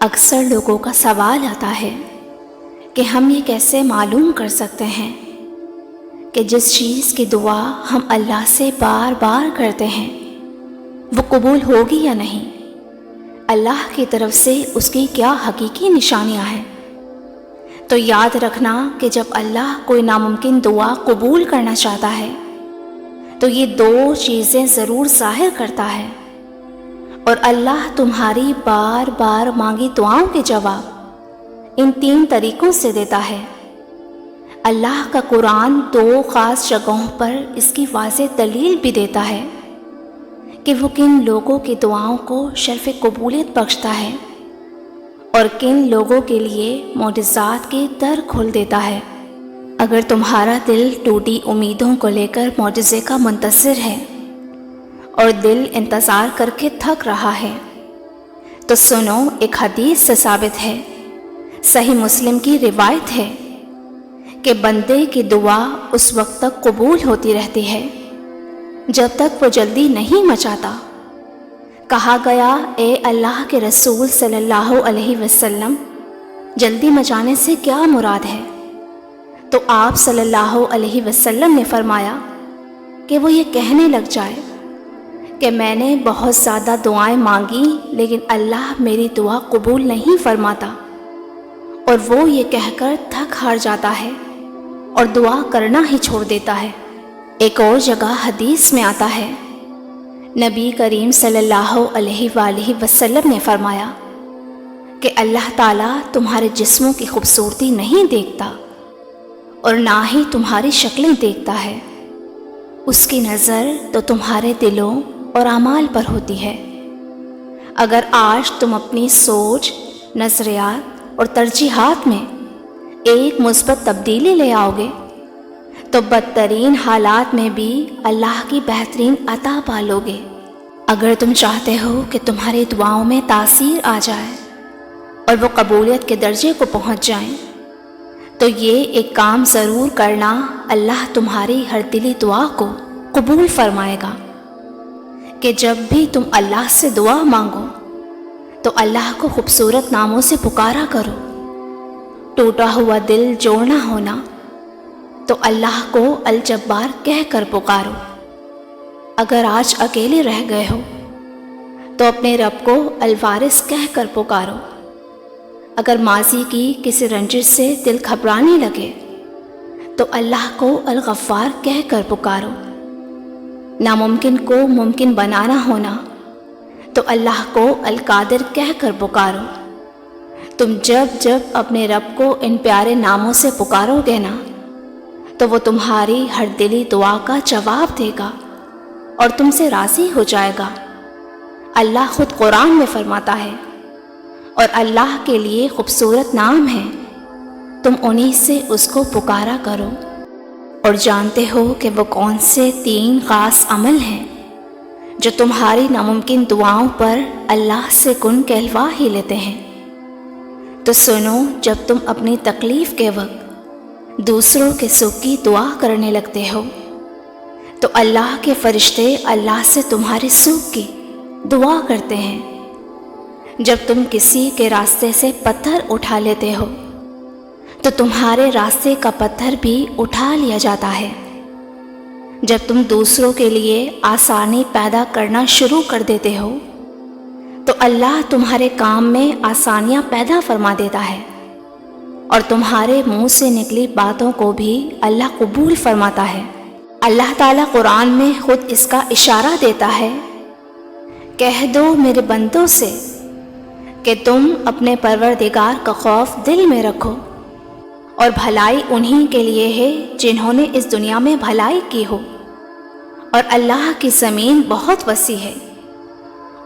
اکثر لوگوں کا سوال آتا ہے کہ ہم یہ کیسے معلوم کر سکتے ہیں کہ جس چیز کی دعا ہم اللہ سے بار بار کرتے ہیں وہ قبول ہوگی یا نہیں، اللہ کی طرف سے اس کی کیا حقیقی نشانیاں ہیں۔ تو یاد رکھنا کہ جب اللہ کوئی ناممکن دعا قبول کرنا چاہتا ہے تو یہ دو چیزیں ضرور ظاہر کرتا ہے، اور اللہ تمہاری بار بار مانگی دعاؤں کے جواب ان 3 طریقوں سے دیتا ہے۔ اللہ کا قرآن 2 خاص جگہوں پر اس کی واضح دلیل بھی دیتا ہے کہ وہ کن لوگوں کی دعاؤں کو شرف قبولیت بخشتا ہے اور کن لوگوں کے لیے معجزات کے در کھول دیتا ہے۔ اگر تمہارا دل ٹوٹی امیدوں کو لے کر معجزے کا منتظر ہے اور دل انتظار کر کے تھک رہا ہے تو سنو، ایک حدیث سے ثابت ہے، صحیح مسلم کی روایت ہے کہ بندے کی دعا اس وقت تک قبول ہوتی رہتی ہے جب تک وہ جلدی نہیں مچاتا۔ کہا گیا، اے اللہ کے رسول صلی اللہ علیہ وسلم، جلدی مچانے سے کیا مراد ہے؟ تو آپ صلی اللہ علیہ وسلم نے فرمایا کہ وہ یہ کہنے لگ جائے کہ میں نے بہت زیادہ دعائیں مانگی لیکن اللہ میری دعا قبول نہیں فرماتا، اور وہ یہ کہہ کر تھک ہار جاتا ہے اور دعا کرنا ہی چھوڑ دیتا ہے۔ ایک اور جگہ حدیث میں آتا ہے، نبی کریم صلی اللہ علیہ وآلہ وسلم نے فرمایا کہ اللہ تعالیٰ تمہارے جسموں کی خوبصورتی نہیں دیکھتا اور نہ ہی تمہاری شکلیں دیکھتا ہے، اس کی نظر تو تمہارے دلوں اور اعمال پر ہوتی ہے۔ اگر آج تم اپنی سوچ، نظریات اور ترجیحات میں ایک مثبت تبدیلی لے آؤ گے تو بدترین حالات میں بھی اللہ کی بہترین عطا پالو گے۔ اگر تم چاہتے ہو کہ تمہاری دعاؤں میں تاثیر آ جائے اور وہ قبولیت کے درجے کو پہنچ جائیں تو یہ ایک کام ضرور کرنا، اللہ تمہاری ہر دلی دعا کو قبول فرمائے گا کہ جب بھی تم اللہ سے دعا مانگو تو اللہ کو خوبصورت ناموں سے پکارا کرو۔ ٹوٹا ہوا دل جوڑنا ہونا تو اللہ کو الجبار کہہ کر پکارو۔ اگر آج اکیلے رہ گئے ہو تو اپنے رب کو الوارث کہہ کر پکارو۔ اگر ماضی کی کسی رنجش سے دل گھبرانے لگے تو اللہ کو الغفار کہہ کر پکارو۔ ناممکن کو ممکن بنانا ہونا تو اللہ کو القادر کہہ کر پکارو۔ تم جب جب اپنے رب کو ان پیارے ناموں سے پکارو گے نا تو وہ تمہاری ہر دلی دعا کا جواب دے گا اور تم سے راضی ہو جائے گا۔ اللہ خود قرآن میں فرماتا ہے، اور اللہ کے لیے خوبصورت نام ہیں، تم انہی سے اس کو پکارا کرو۔ اور جانتے ہو کہ وہ کون سے 3 خاص عمل ہیں جو تمہاری ناممکن دعاؤں پر اللہ سے کن کہلوا ہی لیتے ہیں؟ تو سنو، جب تم اپنی تکلیف کے وقت دوسروں کے سکھ کی دعا کرنے لگتے ہو تو اللہ کے فرشتے اللہ سے تمہارے سکھ کی دعا کرتے ہیں۔ جب تم کسی کے راستے سے پتھر اٹھا لیتے ہو تو تمہارے راستے کا پتھر بھی اٹھا لیا جاتا ہے۔ جب تم دوسروں کے لیے آسانی پیدا کرنا شروع کر دیتے ہو تو اللہ تمہارے کام میں آسانیاں پیدا فرما دیتا ہے، اور تمہارے منہ سے نکلی باتوں کو بھی اللہ قبول فرماتا ہے۔ اللہ تعالیٰ قرآن میں خود اس کا اشارہ دیتا ہے، کہہ دو میرے بندوں سے کہ تم اپنے پروردگار کا خوف دل میں رکھو، اور بھلائی انہی کے لیے ہے جنہوں نے اس دنیا میں بھلائی کی ہو، اور اللہ کی زمین بہت وسیع ہے،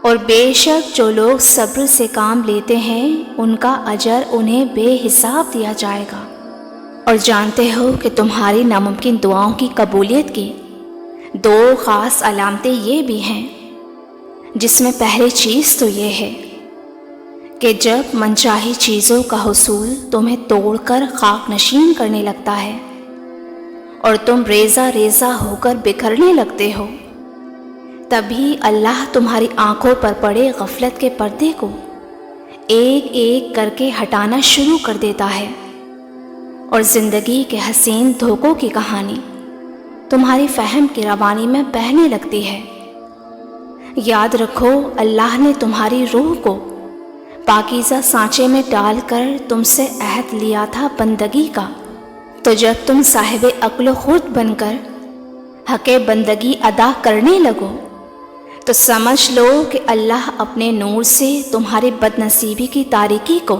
اور بے شک جو لوگ صبر سے کام لیتے ہیں ان کا اجر انہیں بے حساب دیا جائے گا۔ اور جانتے ہو کہ تمہاری ناممکن دعاؤں کی قبولیت کی 2 خاص علامتیں یہ بھی ہیں، جس میں پہلی چیز تو یہ ہے کہ جب منچاہی چیزوں کا حصول تمہیں توڑ کر خاک نشین کرنے لگتا ہے اور تم ریزہ ریزہ ہو کر بکھرنے لگتے ہو، تبھی اللہ تمہاری آنکھوں پر پڑے غفلت کے پردے کو ایک ایک کر کے ہٹانا شروع کر دیتا ہے، اور زندگی کے حسین دھوکوں کی کہانی تمہاری فہم کی روانی میں بہنے لگتی ہے۔ یاد رکھو، اللہ نے تمہاری روح کو پاکیزہ سانچے میں ڈال کر تم سے عہد لیا تھا بندگی کا، تو جب تم صاحب عقل و خرد بن کر حق بندگی ادا کرنے لگو تو سمجھ لو کہ اللہ اپنے نور سے تمہاری بد نصیبی کی تاریکی کو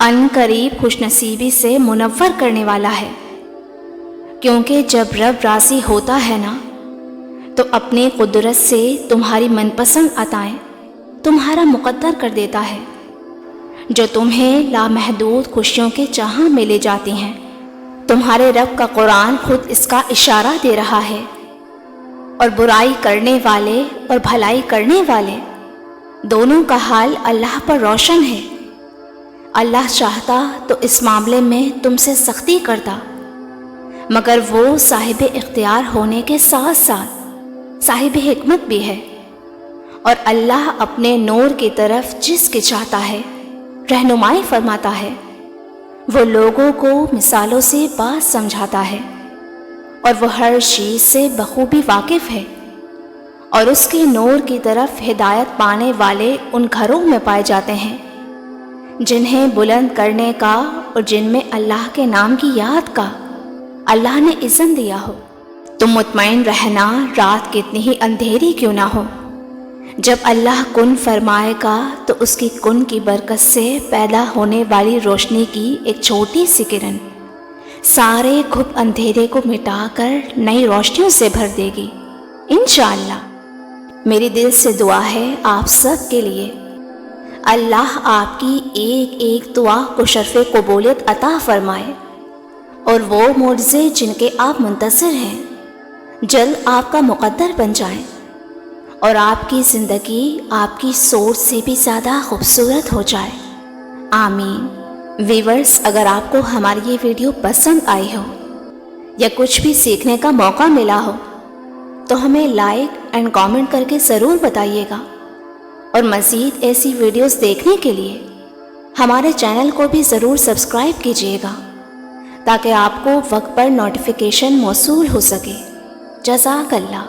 ان قریب خوش نصیبی سے منور کرنے والا ہے، کیونکہ جب رب راضی ہوتا ہے نا تو اپنی قدرت سے تمہاری من پسند عطائیں تمہارا مقدر کر دیتا ہے، جو تمہیں لامحدود خوشیوں کے چاہاں میں لے جاتی ہیں۔ تمہارے رب کا قرآن خود اس کا اشارہ دے رہا ہے، اور برائی کرنے والے اور بھلائی کرنے والے دونوں کا حال اللہ پر روشن ہے۔ اللہ چاہتا تو اس معاملے میں تم سے سختی کرتا، مگر وہ صاحب اختیار ہونے کے ساتھ ساتھ صاحب حکمت بھی ہے، اور اللہ اپنے نور کی طرف جس کے چاہتا ہے رہنمائی فرماتا ہے، وہ لوگوں کو مثالوں سے بات سمجھاتا ہے، اور وہ ہر چیز سے بخوبی واقف ہے، اور اس کے نور کی طرف ہدایت پانے والے ان گھروں میں پائے جاتے ہیں جنہیں بلند کرنے کا اور جن میں اللہ کے نام کی یاد کا اللہ نے اذن دیا ہو۔ تم مطمئن رہنا، رات کتنی ہی اندھیری کیوں نہ ہو، جب اللہ کن فرمائے گا تو اس کی کن کی برکت سے پیدا ہونے والی روشنی کی ایک چھوٹی سی کرن سارے گھپ اندھیرے کو مٹا کر نئی روشنیوں سے بھر دے گی انشاءاللہ۔ میری دل سے دعا ہے آپ سب کے لیے، اللہ آپ کی ایک ایک دعا کو شرف قبولیت عطا فرمائے، اور وہ معجزے جن کے آپ منتظر ہیں جلد آپ کا مقدر بن جائیں، اور آپ کی زندگی آپ کی سوچ سے بھی زیادہ خوبصورت ہو جائے، آمین۔ ویورز، اگر آپ کو ہماری یہ ویڈیو پسند آئی ہو یا کچھ بھی سیکھنے کا موقع ملا ہو تو ہمیں لائک اینڈ کامنٹ کر کے ضرور بتائیے گا، اور مزید ایسی ویڈیوز دیکھنے کے لیے ہمارے چینل کو بھی ضرور سبسکرائب کیجیے گا تاکہ آپ کو وقت پر نوٹیفیکیشن موصول ہو سکے۔ جزاک اللہ۔